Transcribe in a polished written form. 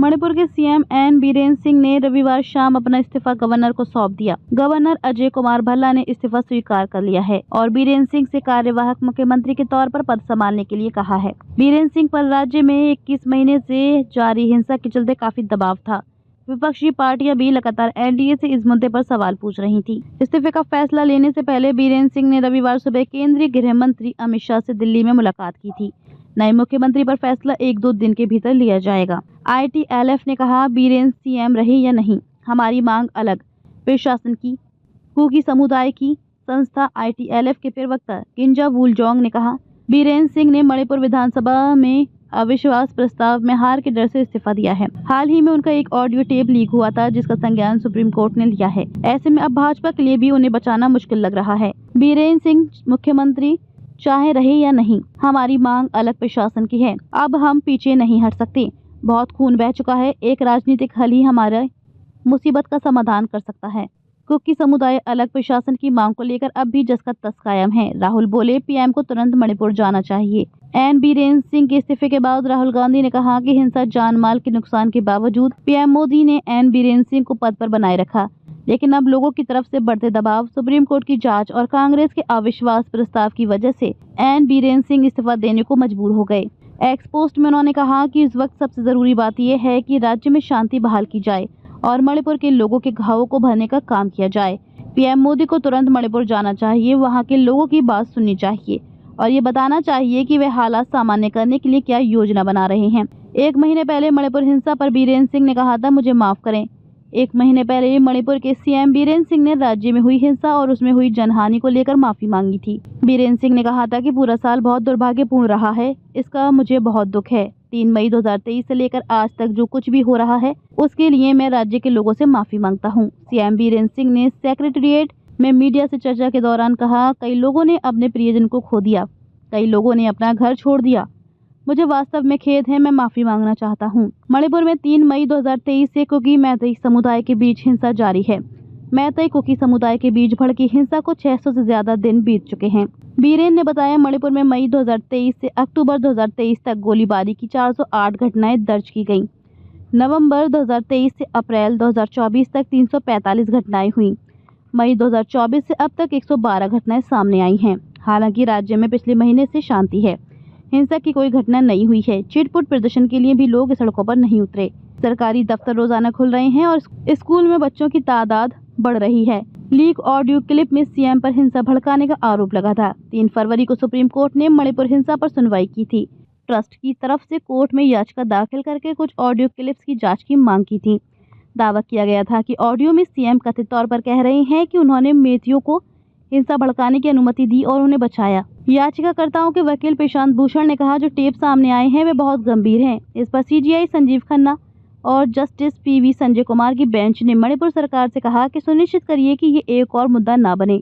मणिपुर के CM N Birender Singh ने रविवार शाम अपना इस्तीफा गवर्नर को सौंप दिया। गवर्नर अजय कुमार भल्ला ने इस्तीफा स्वीकार कर लिया है और बीरेन्द्र सिंह से कार्यवाहक मुख्यमंत्री के तौर पर पद संभालने के लिए कहा है। बीरेन्द्र सिंह पर राज्य में 21 महीने से जारी हिंसा के चलते काफी दबाव था। विपक्षी पार्टियां भी लगातार एनडीए से इस मुद्दे पर सवाल पूछ रही थी। इस्तीफे का फैसला लेने से पहले बीरेन्द्र सिंह ने रविवार सुबह केंद्रीय गृह मंत्री अमित शाह से दिल्ली में मुलाकात की थी। नए मुख्यमंत्री पर फैसला 1-2 दिन के भीतर लिया जाएगा। ITLF ने कहा, बीरेन्द्र सीएम रहे या नहीं, हमारी मांग अलग प्रशासन की। कुकी समुदाय की संस्था ITLF के प्रवक्ता किंजा वूलजोंग ने कहा, बीरेन्द्र सिंह ने मणिपुर विधानसभा में अविश्वास प्रस्ताव में हार के डर से इस्तीफा दिया है। हाल ही में उनका एक ऑडियो टेप लीक हुआ था, जिसका संज्ञान सुप्रीम कोर्ट ने लिया है। ऐसे में अब भाजपा के लिए भी उन्हें बचाना मुश्किल लग रहा है। बीरेन्द्र सिंह मुख्यमंत्री चाहे रहे या नहीं, हमारी मांग अलग प्रशासन की है। अब हम पीछे नहीं हट सकते। बहुत खून बह चुका है। एक राजनीतिक हल ही हमारे मुसीबत का समाधान कर सकता है। कुकी समुदाय अलग प्रशासन की मांग को लेकर अब भी जस का तस कायम है। राहुल बोले, पीएम को तुरंत मणिपुर जाना चाहिए। एन बीरेन्द्र सिंह के इस्तीफे के बाद राहुल गांधी ने कहा कि हिंसा जान माल के नुकसान के बावजूद पीएम मोदी ने एन बीरेन्द्र सिंह को पद पर बनाए रखा, लेकिन अब लोगों की तरफ से बढ़ते दबाव, सुप्रीम कोर्ट की जांच और कांग्रेस के अविश्वास प्रस्ताव की वजह से एन बीरेन्द्र सिंह इस्तीफा देने को मजबूर हो गए। एक्स पोस्ट में उन्होंने कहा कि इस वक्त सबसे जरूरी बात यह है कि राज्य में शांति बहाल की जाए और मणिपुर के लोगों के घावों को भरने का काम किया जाए। पीएम मोदी को तुरंत मणिपुर जाना चाहिए, वहां के लोगों की बात सुननी चाहिए और ये बताना चाहिए कि वे हालात सामान्य करने के लिए क्या योजना बना रहे हैं। 1 महीने पहले मणिपुर हिंसा पर बीरेन्द्र सिंह ने कहा था, मुझे माफ करें। 1 महीने पहले मणिपुर के सीएम बीरेन्द्र सिंह ने राज्य में हुई हिंसा और उसमें हुई जनहानि को लेकर माफी मांगी थी। बीरेन्द्र सिंह ने कहा था कि पूरा साल बहुत दुर्भाग्यपूर्ण रहा है, इसका मुझे बहुत दुख है। 3 मई 2023 से लेकर आज तक जो कुछ भी हो रहा है उसके लिए मैं राज्य के लोगों से माफी मांगता हूं। सीएम बीरेन्द्र सिंह ने सेक्रेटेरिएट में मीडिया से चर्चा के दौरान कहा, कई लोगों ने अपने प्रियजन को खो दिया, कई लोगों ने अपना घर छोड़ दिया। मुझे वास्तव में खेद है, मैं माफी मांगना चाहता हूं। मणिपुर में 3 मई 2023 से कुकी मैतेई समुदाय के बीच हिंसा जारी है। मैतेई कुकी समुदाय के बीच भड़की हिंसा को 600 से ज्यादा दिन बीत चुके हैं। बीरेन्द्र ने बताया, मणिपुर में मई 2023 से अक्टूबर 2023 तक गोलीबारी की 408 घटनाएं दर्ज की गईं। नवंबर 2023 से अप्रैल 2024 तक 345 घटनाएं हुई। मई 2024 से अब तक 112 घटनाएं सामने आई हैं। हालांकि राज्य में पिछले महीने से शांति है, हिंसा की कोई घटना नहीं हुई है। चिटपुट प्रदर्शन के लिए भी लोग सड़कों पर नहीं उतरे। सरकारी दफ्तर रोजाना खुल रहे हैं और स्कूल में बच्चों की तादाद बढ़ रही है। लीक ऑडियो क्लिप में सीएम पर हिंसा भड़काने का आरोप लगा था। 3 फरवरी को सुप्रीम कोर्ट ने मणिपुर हिंसा पर सुनवाई की थी। ट्रस्ट की तरफ से कोर्ट में याचिका दाखिल करके कुछ ऑडियो क्लिप्स की जांच की मांग की थी। दावा किया गया था कि ऑडियो में सीएम कथित तौर पर कह रहे हैं कि उन्होंने मेथियों को हिंसा भड़काने की अनुमति दी और उन्हें बचाया। याचिकाकर्ताओं के वकील प्रशांत भूषण ने कहा, जो टेप सामने आए हैं वे बहुत गंभीर हैं। इस पर CJI संजीव खन्ना और जस्टिस PV संजय कुमार की बेंच ने मणिपुर सरकार से कहा कि सुनिश्चित करिए कि ये एक और मुद्दा न बने।